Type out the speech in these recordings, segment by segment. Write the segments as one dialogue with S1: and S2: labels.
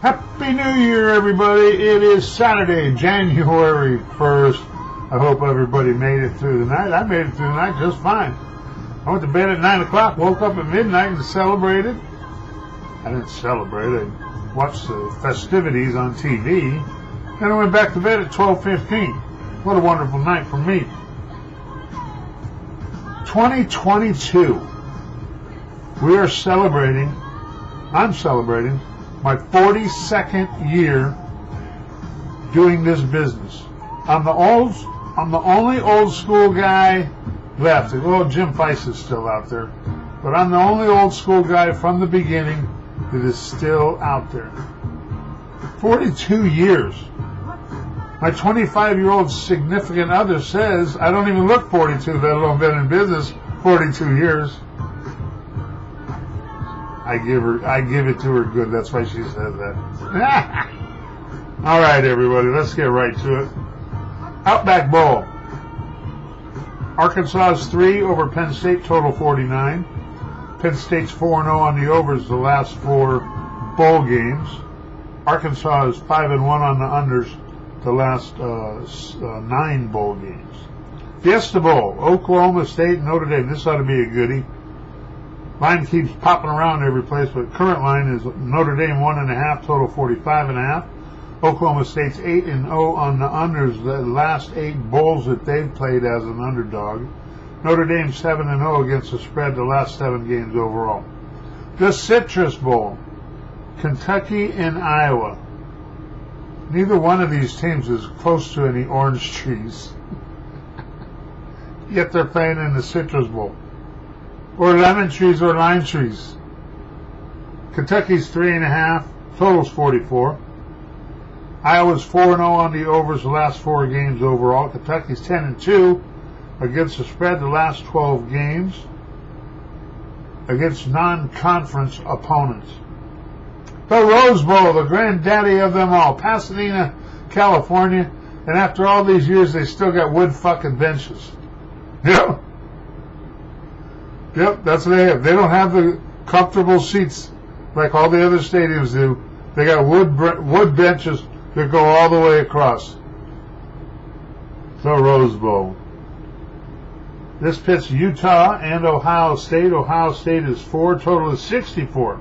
S1: Happy New Year, everybody. It is Saturday, January 1st. I hope everybody made it through the night. I made it through the night just fine. I went to bed at 9 o'clock, woke up at midnight and celebrated. I didn't celebrate. I watched the festivities on TV. Then I went back to bed at 12:15. What a wonderful night for me. 2022. We are celebrating, I'm celebrating, my 42nd year doing this business. I'm the only old school guy left. Well, Jim Feist is still out there, but I'm the only old school guy from the beginning that is still out there. 42 years. My 25-year-old significant other says I don't even look 42, let alone been in business 42 years. I give it to her good. That's why she says that. All right, everybody, let's get right to it. Outback Bowl. Arkansas is 3 over Penn State, total 49. Penn State's 4-0 on the overs the last 4 bowl games. Arkansas is 5-1 on the unders the last 9 bowl games. Fiesta Bowl, Oklahoma State, Notre Dame. This ought to be a goodie. Line keeps popping around every place, but current line is Notre Dame 1.5, total 45.5. Oklahoma State's 8-0 on the unders the last 8 bowls that they've played as an underdog. Notre Dame 7-0 against the spread the last 7 games overall. The Citrus Bowl, Kentucky and Iowa. Neither one of these teams is close to any orange trees. Yet they're playing in the Citrus Bowl. Or lemon trees or lime trees. Kentucky's 3.5, totals 44. Iowa's 4-0 on the overs the last 4 games overall. Kentucky's 10-2 against the spread the last 12 games against non-conference opponents. The Rose Bowl, the granddaddy of them all, Pasadena, California, and after all these years they still got wood fucking benches. Yep, that's what they have. They don't have the comfortable seats like all the other stadiums do. They got wood benches that go all the way across. The Rose Bowl. This pits Utah and Ohio State. Ohio State is 4, total is 64.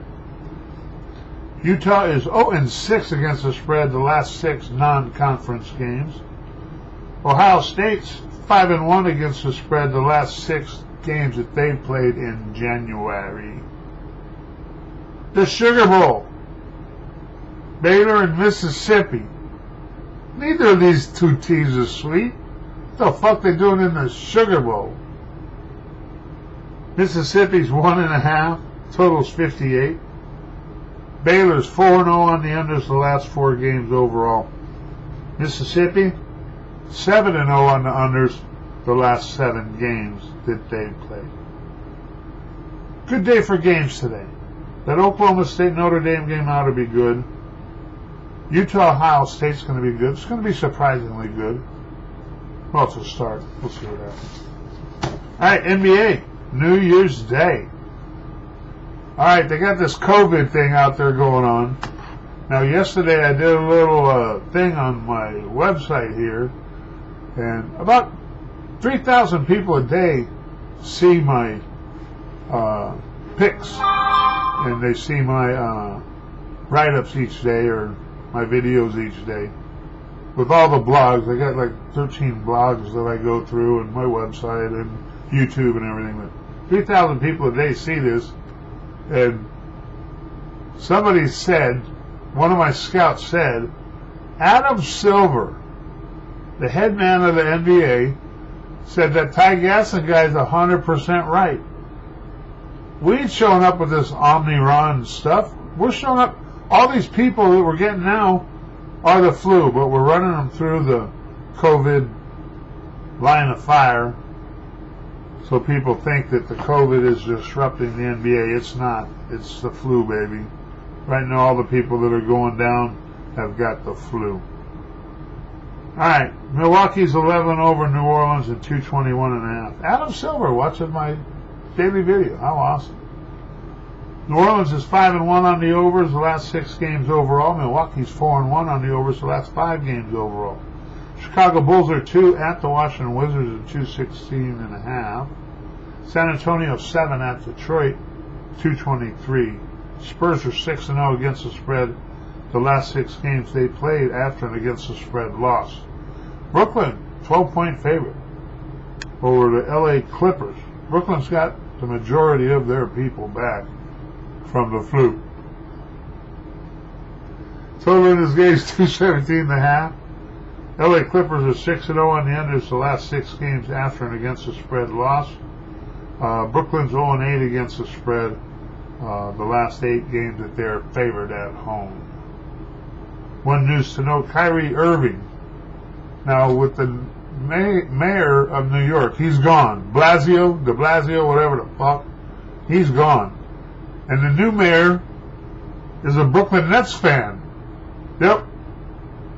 S1: Utah is 0-6 against the spread the last 6 non-conference games. Ohio State's 5-1 against the spread the last 6 games that they've played in January. The Sugar Bowl, Baylor and Mississippi. Neither of these 2 teams are sweet. What the fuck they doing in the Sugar Bowl? Mississippi's 1.5, totals 58. Baylor's 4-0 on the unders the last 4 games overall. Mississippi 7-0 on the unders the last 7 games that they've played. Good day for games today. That Oklahoma State Notre Dame game ought to be good. Utah Ohio State's going to be good. It's going to be surprisingly good. Well, it's a start. We'll see what happens. All right, NBA, New Year's Day. All right, they got this COVID thing out there going on. Now, yesterday I did a little thing on my website here, and about 3,000 people a day see my pics, and they see my write-ups each day, or my videos each day. With all the blogs, I got like 13 blogs that I go through, and my website, and YouTube, and everything. But 3,000 people a day see this, and somebody said, one of my scouts said, Adam Silver, the head man of the NBA, said that Ty Gasson guy is 100% right. We ain't showing up with this Omni-Ron stuff. We're showing up. All these people that we're getting now are the flu, but we're running them through the COVID line of fire. So people think that the COVID is disrupting the NBA. It's not. It's the flu, baby. Right now, all the people that are going down have got the flu. All right, Milwaukee's 11 over New Orleans at 221.5. Adam Silver watching my daily video. How awesome. New Orleans is 5-1 on the overs the last 6 games overall. Milwaukee's 4-1 on the overs the last 5 games overall. Chicago Bulls are 2 at the Washington Wizards at 216.5. San Antonio 7 at Detroit, 223. Spurs are 6-0 against the spread the last 6 games they played after an against the spread loss. Brooklyn, 12-point favorite over the LA Clippers. Brooklyn's got the majority of their people back from the flu. Total in this game is 217.5. LA Clippers are 6-0 on the unders the last 6 games after an against the spread loss. Brooklyn's 0-8 against the spread the last 8 games that they're favored at home. One news to note, Kyrie Irving, now with the mayor of New York, he's gone. de Blasio, whatever the fuck, he's gone. And the new mayor is a Brooklyn Nets fan. Yep.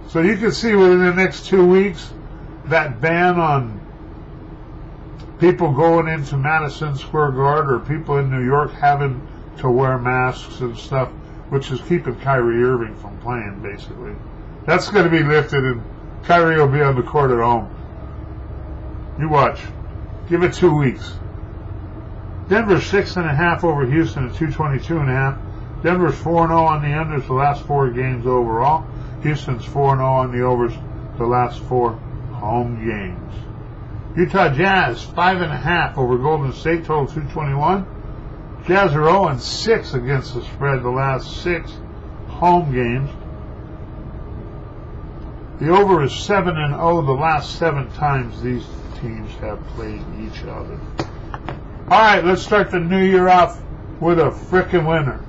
S1: So you can see within the next 2 weeks, that ban on people going into Madison Square Garden or people in New York having to wear masks and stuff, which is keeping Kyrie Irving from playing, basically. That's going to be lifted, and Kyrie will be on the court at home. You watch. Give it 2 weeks. Denver's 6.5 over Houston at 222.5. Denver's 4-0 on the unders the last 4 games overall. Houston's 4-0 on the overs the last 4 home games. Utah Jazz 5.5 over Golden State, total 221. Jazz are 0-6 against the spread the last 6 home games. The over is 7-0 the last 7 times these teams have played each other. Alright, let's start the new year off with a frickin' winner.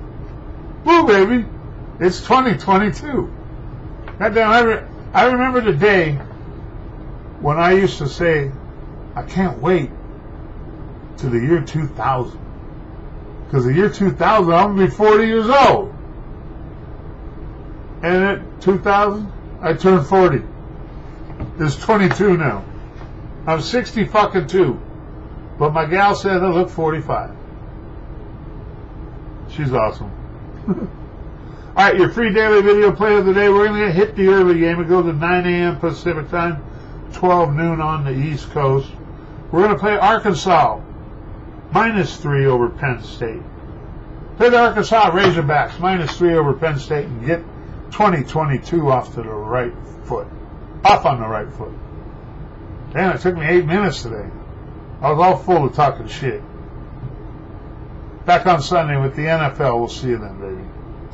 S1: Woo, baby! It's 2022. Goddamn, I remember the day when I used to say, I can't wait to the year 2000. Because the year 2000, I'm going to be 40 years old. And at 2000, I turned 40. It's 22 now. I'm 60 fucking 2. But my gal said I look 45. She's awesome. Alright, your free daily video play of the day. We're going to hit the early game. It goes at 9 a.m. Pacific time, 12 noon on the East Coast. We're going to play Arkansas -3 over Penn State. Play the Arkansas Razorbacks -3 over Penn State and get 2022 off to the right foot. Off on the right foot. Damn, it took me 8 minutes today. I was all full of talking shit. Back on Sunday with the NFL. We'll see you then, baby.